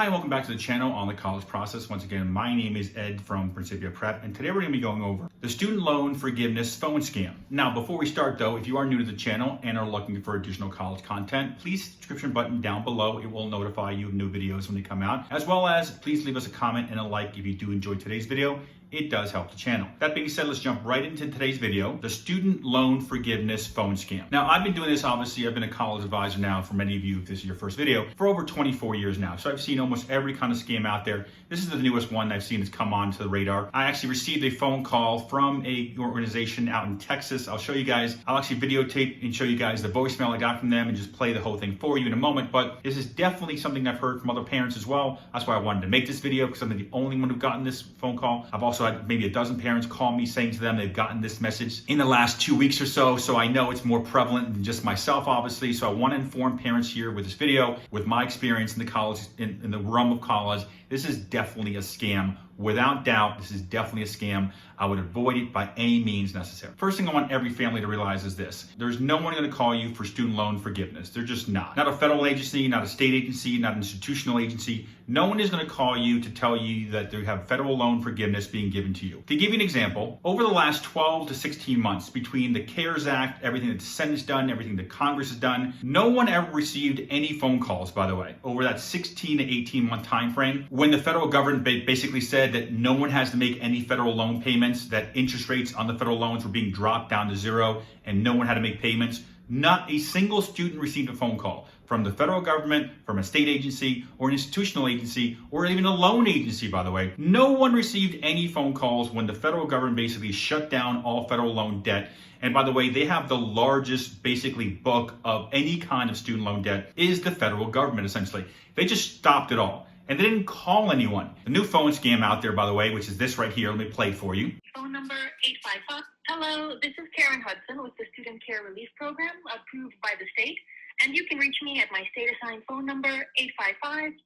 Hi, and welcome back to the channel on the college process. Once again, my name is Ed from Principia Prep, and today we're going to be going over the student loan forgiveness phone scam. Now, before we start though, if you are new to the channel and are looking for additional college content, please subscription button down below. It will notify you of new videos when they come out, as well as please leave us a comment and a like if you do enjoy today's video. It does help the channel. That being said, let's jump right into today's video, the student loan forgiveness phone scam. Now, I've been doing this, obviously, I've been a college advisor now for many of you, if this is your first video, for over 24 years now. So I've seen almost every kind of scam out there. This is the newest one I've seen that's come onto the radar. I actually received a phone call from a organization out in Texas. I'll show you guys, I'll actually videotape and show you guys the voicemail I got from them and just play the whole thing for you in a moment. But this is definitely something I've heard from other parents as well. That's why I wanted to make this video, because I'm the only one who've gotten this phone call. I've also had maybe a dozen parents call me saying to them they've gotten this message in the last 2 weeks or so. So I know it's more prevalent than just myself, obviously. So I want to inform parents here with this video, with my experience in the college, in the realm of college. This is definitely a scam. Without doubt, this is definitely a scam. I would avoid it by any means necessary. First thing I want every family to realize is this. There's no one going to call you for student loan forgiveness. They're just not. Not a federal agency, not a state agency, not an institutional agency. No one is going to call you to tell you that they have federal loan forgiveness being given to you. To give you an example, over the last 12 to 16 months, between the CARES Act, everything that the Senate's done, everything that Congress has done, no one ever received any phone calls, by the way, over that 16 to 18 month time frame, when the federal government basically said that no one has to make any federal loan payments, that interest rates on the federal loans were being dropped down to zero, and no one had to make payments. Not a single student received a phone call from the federal government, from a state agency, or an institutional agency, or even a loan agency, by the way. No one received any phone calls when the federal government basically shut down all federal loan debt. And by the way, they have the largest basically book of any kind of student loan debt is the federal government, essentially. They just stopped it all. And they didn't call anyone. The new phone scam out there, by the way, which is this right here. Let me play it for you. Phone number 855. Hello, this is Karen Hudson with the Student Care Relief Program approved by the state. And you can reach me at my state-assigned phone number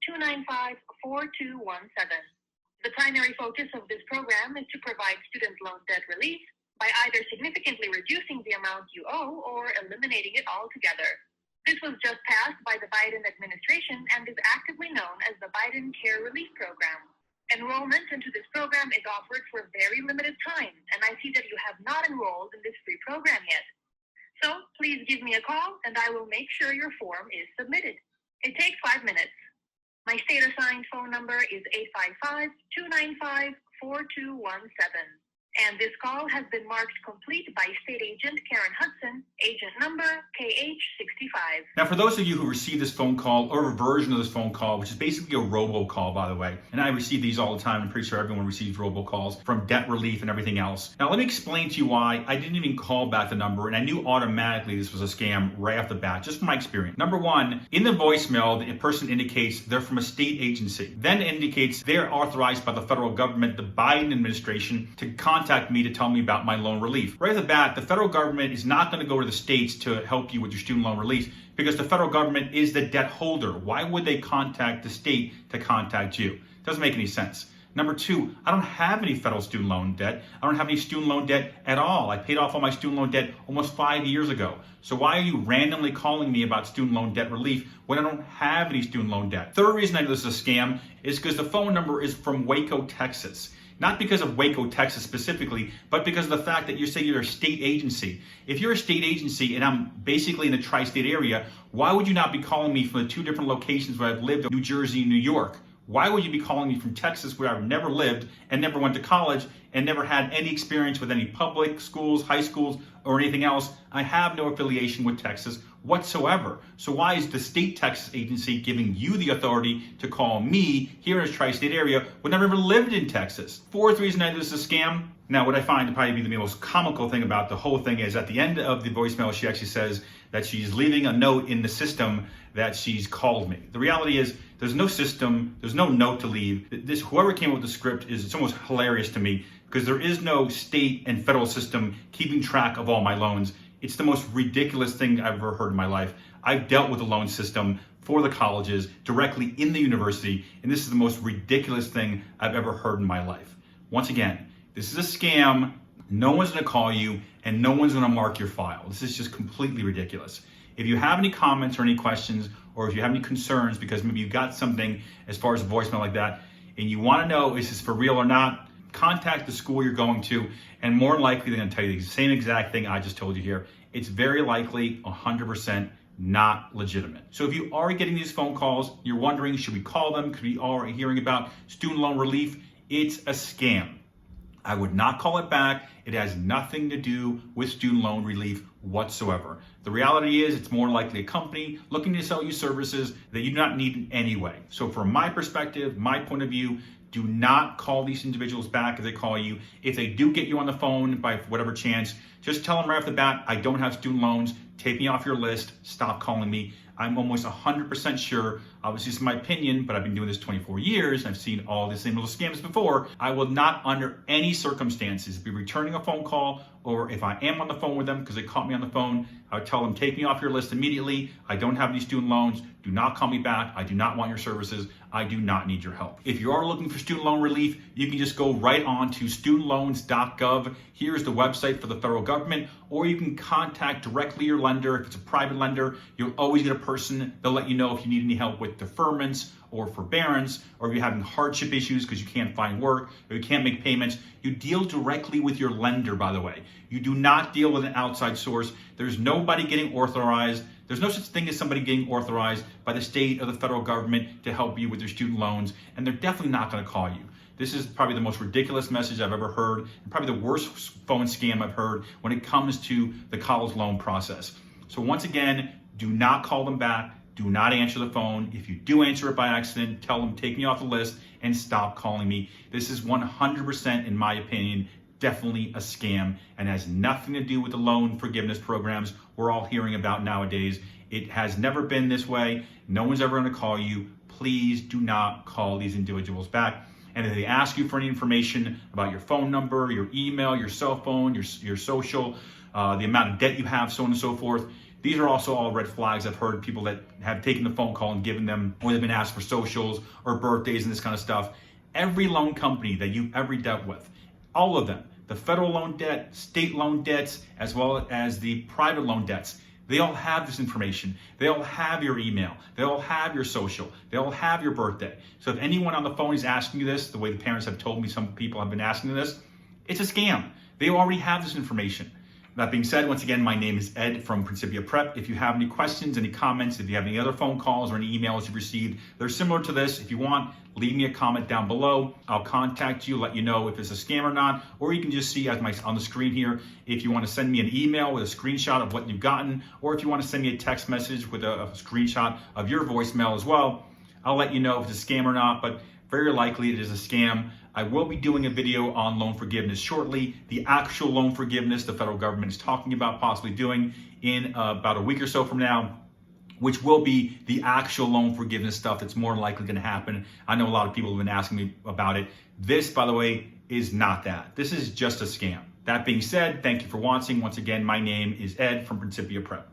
855-295-4217. The primary focus of this program is to provide student loan debt relief by either significantly reducing the amount you owe or eliminating it altogether. This was just passed by the Biden administration and is actively known as the Biden Care Relief Program. Enrollment into this program is offered for a very limited time, and I see that you have not enrolled in this free program yet. So please give me a call and I will make sure your form is submitted. It takes 5 minutes. My state-assigned phone number is 855-295-4217. And this call has been marked complete by State Agent Karen Hudson, agent number KH65. Now, for those of you who received this phone call or a version of this phone call, which is basically a robocall, by the way, and I receive these all the time. I'm pretty sure everyone receives robocalls from debt relief and everything else. Now, let me explain to you why I didn't even call back the number, and I knew automatically this was a scam right off the bat, just from my experience. Number one, in the voicemail, the person indicates they're from a state agency, then indicates they're authorized by the federal government, the Biden administration, to contact me to tell me about my loan relief. Right off the bat, the federal government is not going to go to the states to help you with your student loan relief because the federal government is the debt holder. Why would they contact the state to contact you? Doesn't make any sense. Number two, I don't have any federal student loan debt. I don't have any student loan debt at all. I paid off all my student loan debt almost 5 years ago. So why are you randomly calling me about student loan debt relief when I don't have any student loan debt? Third reason I know this is a scam is because the phone number is from Waco, Texas. Not because of Waco, Texas specifically, but because of the fact that you say you're a state agency. If you're a state agency and I'm basically in the tri-state area, why would you not be calling me from the two different locations where I've lived, New Jersey and New York? Why would you be calling me from Texas where I've never lived and never went to college and never had any experience with any public schools, high schools, or anything else? I have no affiliation with Texas whatsoever. So why is the state Texas agency giving you the authority to call me here in a tri-state area when I've never lived in Texas? Fourth reason I know this is a scam. Now, what I find to probably be the most comical thing about the whole thing is at the end of the voicemail, she actually says that she's leaving a note in the system that she's called me. The reality is there's no system, there's no note to leave. This, whoever came up with the script it's almost hilarious to me because there is no state and federal system keeping track of all my loans. It's the most ridiculous thing I've ever heard in my life. I've dealt with the loan system for the colleges directly in the university, and this is the most ridiculous thing I've ever heard in my life. Once again, this is a scam. No one's going to call you, and no one's going to mark your file. This is just completely ridiculous. If you have any comments or any questions, or if you have any concerns because maybe you got something as far as a voicemail like that, and you want to know is this for real or not, contact the school you're going to, and more likely they're going to tell you the same exact thing I just told you here. It's very likely 100% not legitimate. So if you are getting these phone calls, you're wondering, should we call them because we are hearing about student loan relief? It's a scam. I would not call it back. It has nothing to do with student loan relief whatsoever. The reality is it's more likely a company looking to sell you services that you do not need in any way. So from my perspective, my point of view, do not call these individuals back if they call you. If they do get you on the phone by whatever chance, just tell them right off the bat, I don't have student loans. Take me off your list. Stop calling me. I'm almost 100% sure, obviously this is my opinion, but I've been doing this 24 years. I've seen all the same little scams before. I will not under any circumstances be returning a phone call, or if I am on the phone with them because they caught me on the phone, I would tell them, take me off your list immediately. I don't have any student loans. Do not call me back. I do not want your services. I do not need your help. If you are looking for student loan relief, you can just go right on to studentloans.gov. Here's the website for the federal government, or you can contact directly your lender. If it's a private lender, you'll always get a person. They'll let you know if you need any help with deferments or forbearance, or if you're having hardship issues because you can't find work or you can't make payments. You deal directly with your lender, by the way. You do not deal with an outside source. There's nobody getting authorized. There's no such thing as somebody getting authorized by the state or the federal government to help you with your student loans, and they're definitely not going to call you. This is probably the most ridiculous message I've ever heard, and probably the worst phone scam I've heard when it comes to the college loan process. So once again, do not call them back. Do not answer the phone. If you do answer it by accident, tell them, take me off the list and stop calling me. This is 100%, in my opinion, definitely a scam and has nothing to do with the loan forgiveness programs we're all hearing about nowadays. It has never been this way. No one's ever going to call you. Please do not call these individuals back. And if they ask you for any information about your phone number, your email, your cell phone, your social, the amount of debt you have, so on and so forth, these are also all red flags. I've heard people that have taken the phone call and given them, or they've been asked for socials or birthdays and this kind of stuff. Every loan company that you've ever dealt with, all of them, the federal loan debt, state loan debts, as well as the private loan debts, they all have this information. They all have your email. They all have your social. They all have your birthday. So if anyone on the phone is asking you this, the way the parents have told me some people have been asking this, it's a scam. They already have this information. That being said, once again, my name is Ed from Principia Prep. If you have any questions, any comments, if you have any other phone calls or any emails you've received, they're similar to this. If you want, leave me a comment down below. I'll contact you, let you know if it's a scam or not, or you can just see on the screen here if you want to send me an email with a screenshot of what you've gotten, or if you want to send me a text message with a screenshot of your voicemail as well. I'll let you know if it's a scam or not, but very likely it is a scam. I will be doing a video on loan forgiveness shortly, the actual loan forgiveness the federal government is talking about possibly doing in about a week or so from now, which will be the actual loan forgiveness stuff that's more likely going to happen. I know a lot of people have been asking me about it. This, by the way, is not that. This is just a scam. That being said, thank you for watching. Once again, my name is Ed from Principia Prep.